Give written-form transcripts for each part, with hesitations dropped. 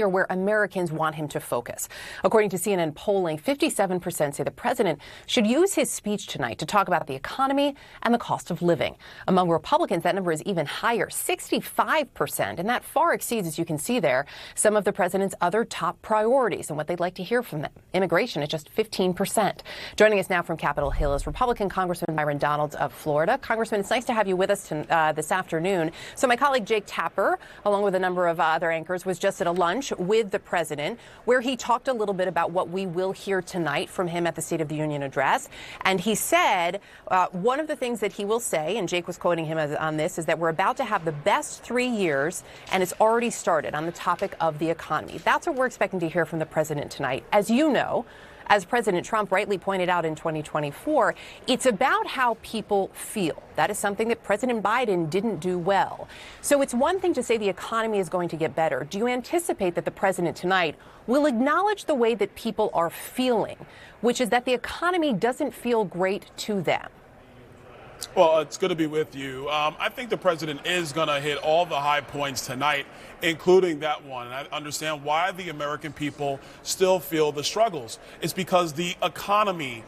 where Americans want him to focus. According to CNN polling, 57% say the president should use his speech tonight to talk about the economy and the cost of living. Among Republicans, that number is even higher, 65%, and that far exceeds, as you can see there, some of the president's other top priorities and what they'd like to hear from them. Immigration at just 15%. Joining us now from Capitol Hill is Republican Congressman Myron Donalds of Florida. Congressman, it's nice to have you with us this afternoon. So my colleague Jake Tapper, along with a number of other anchors, was just at a lunch with the president where he talked a little bit about what we will hear tonight from him at the State of the Union address. And he said one of the things that he will say, and Jake was quoting him on this, is that we're about to have the best 3 years, and it's already started on the topic of the economy. That's what we're expecting to hear from the president tonight. As you know, as President Trump rightly pointed out in 2024, it's about how people feel. That is something that President Biden didn't do well. So it's one thing to say the economy is going to get better. Do you anticipate that the president tonight will acknowledge the way that people are feeling, which is that the economy doesn't feel great to them? Well, it's good to be with you. I think the president is going to hit all the high points tonight, including that one. And I understand why the American people still feel the struggles. It's because the economy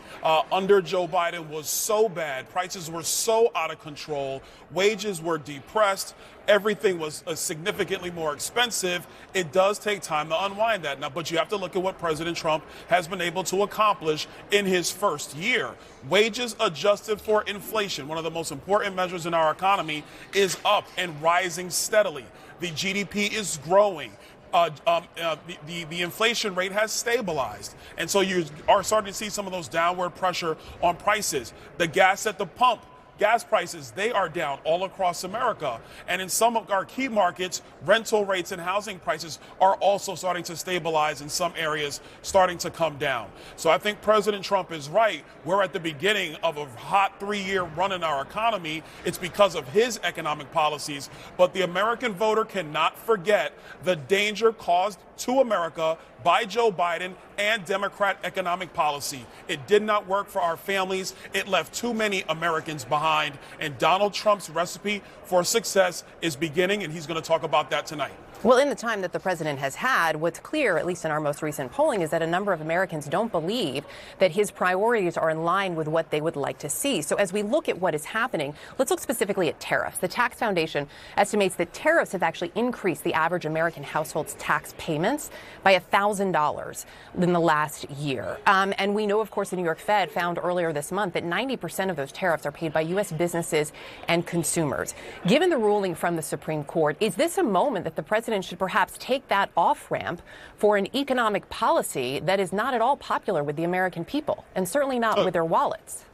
under Joe Biden was so bad. Prices were so out of control. Wages were depressed. Everything was significantly more expensive. It does take time to unwind that now, but you have to look at what President Trump has been able to accomplish in his first year. Wages adjusted for inflation, one of the most important measures in our economy, is up and rising steadily. The GDP is growing. The inflation rate has stabilized. And so you are starting to see some of those downward pressure on prices. The gas at the pump. Gas prices, they are down all across America. And in some of our key markets, rental rates and housing prices are also starting to stabilize, in some areas starting to come down. So I think President Trump is right. We're at the beginning of a hot 3-year run in our economy. It's because of his economic policies. But the American voter cannot forget the danger caused to America by Joe Biden and Democrat economic policy. It did not work for our families. It left too many Americans behind. And Donald Trump's recipe for success is beginning, and he's going to talk about that tonight. Well, in the time that the president has had, what's clear, at least in our most recent polling, is that a number of Americans don't believe that his priorities are in line with what they would like to see. So as we look at what is happening, let's look specifically at tariffs. The Tax Foundation estimates that tariffs have actually increased the average American household's tax payments by $1,000 in the last year. And we know, of course, the New York Fed found earlier this month that 90% of those tariffs are paid by U.S. businesses and consumers. Given the ruling from the Supreme Court, is this a moment that the president should perhaps take that off-ramp for an economic policy that is not at all popular with the American people, and certainly not with their wallets?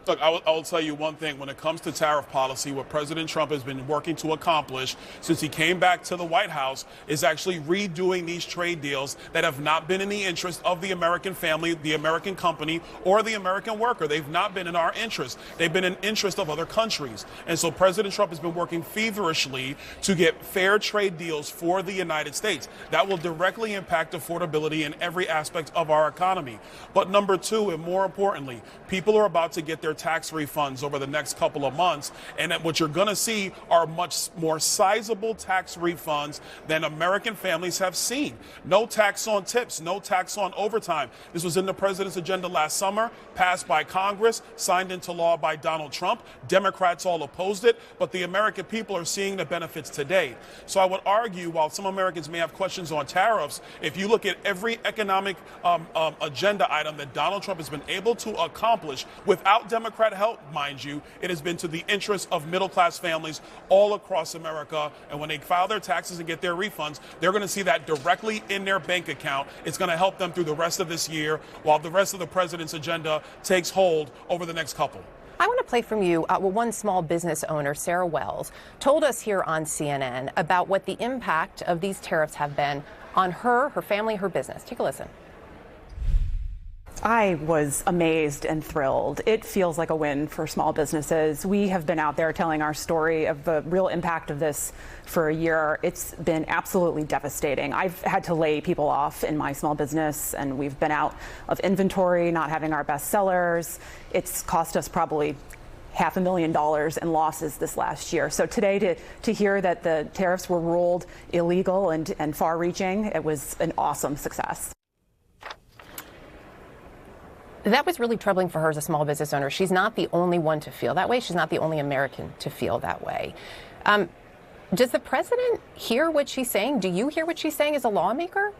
Look, I will tell you one thing. When it comes to tariff policy, what President Trump has been working to accomplish since he came back to the White House is actually redoing these trade deals that have not been in the interest of the American family, the American company, or the American worker. They've not been in our interest. They've been in interest of other countries. And so President Trump has been working feverishly to get fair trade deals for the United States. That will directly impact affordability in every aspect of our economy. But number two, and more importantly, people are about to get their tax refunds over the next couple of months, and what you're going to see are much more sizable tax refunds than American families have seen. No tax on tips, no tax on overtime. This was in the president's agenda last summer, passed by Congress, signed into law by Donald Trump. Democrats all opposed it, but the American people are seeing the benefits today. So I would argue, while some Americans may have questions on tariffs, if you look at every economic agenda item that Donald Trump has been able to accomplish without Democrat help, mind you, it has been to the interest of middle-class families all across America. And when they file their taxes and get their refunds, they're going to see that directly in their bank account. It's going to help them through the rest of this year while the rest of the president's agenda takes hold over the next couple. I want to play from you. One small business owner, Sarah Wells, told us here on CNN about what the impact of these tariffs have been on her family, her business. Take a listen. I was amazed and thrilled. It feels like a win for small businesses. We have been out there telling our story of the real impact of this for a year. It's been absolutely devastating. I've had to lay people off in my small business, and we've been out of inventory, not having our best sellers. It's cost us probably $500,000 in losses this last year. So today to hear that the tariffs were ruled illegal and far-reaching, it was an awesome success. That was really troubling for her as a small business owner. She's not the only one to feel that way. She's not the only American to feel that way. Does the president hear what she's saying? Do you hear what she's saying as a lawmaker?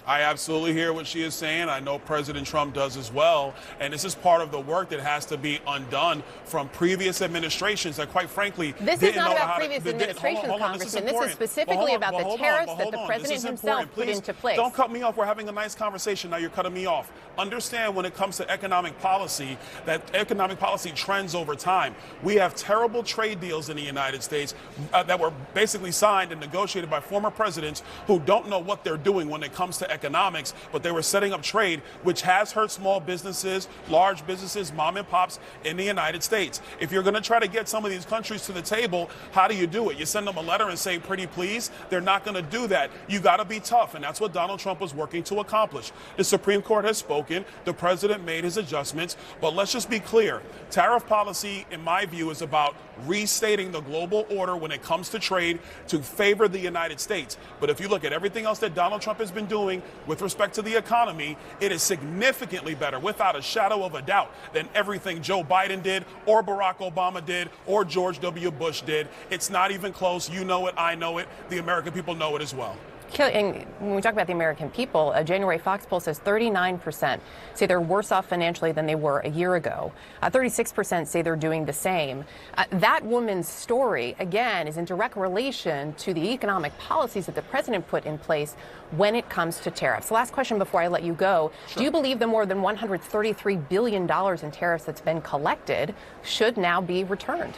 I absolutely hear what she is saying. I know President Trump does as well. And this is part of the work that has to be undone from previous administrations that, quite frankly, this is not about previous administrations, Congressman. This is specifically about the tariffs that the president himself put into place. Don't cut me off. We're having a nice conversation. Now you're cutting me off. Understand when it comes to economic policy, that economic policy trends over time. We have terrible trade deals in the United States that were basically signed and negotiated by former presidents who don't know what they're doing when it comes to economics, but they were setting up trade, which has hurt small businesses, large businesses, mom and pops in the United States. If you're going to try to get some of these countries to the table, how do you do it? You send them a letter and say, pretty please? They're not going to do that. You got to be tough, and that's what Donald Trump was working to accomplish. The Supreme Court has spoken. The president made his adjustments, but let's just be clear. Tariff policy, in my view, is about restating the global order when it comes to trade to favor the United States. But if you look at everything else that Donald Trump has been doing with respect to the economy, it is significantly better, without a shadow of a doubt, than everything Joe Biden did or Barack Obama did or George W. Bush did. It's not even close. You know it. I know it. The American people know it as well. And when we talk about the American people, a January Fox poll says 39% say they're worse off financially than they were a year ago. 36% say they're doing the same. That woman's story, again, is in direct relation to the economic policies that the president put in place when it comes to tariffs. Last question before I let you go. Sure. Do you believe the more than $133 billion in tariffs that's been collected should now be returned?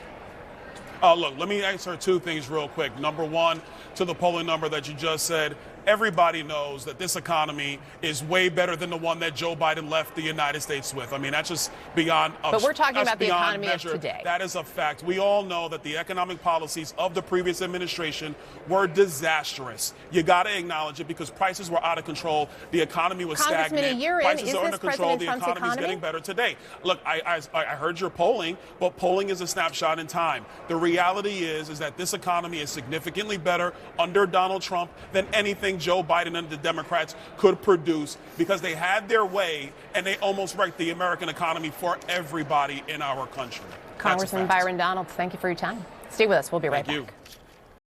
Look, let me answer two things real quick. Number one, to the polling number that you just said, everybody knows that this economy is way better than the one that Joe Biden left the United States with. I mean, that's just beyond. But we're talking about the economy of today. That is a fact. We all know that the economic policies of the previous administration were disastrous. You got to acknowledge it because prices were out of control. The economy was stagnant. A year prices in, are under control. The economy is getting better today. Look, I heard your polling, but polling is a snapshot in time. The reality is that this economy is significantly better under Donald Trump than anything Joe Biden and the Democrats could produce because they had their way and they almost wrecked the American economy for everybody in our country. Congressman Byron Donalds, thank you for your time. Stay with us. We'll be right back. Thank you.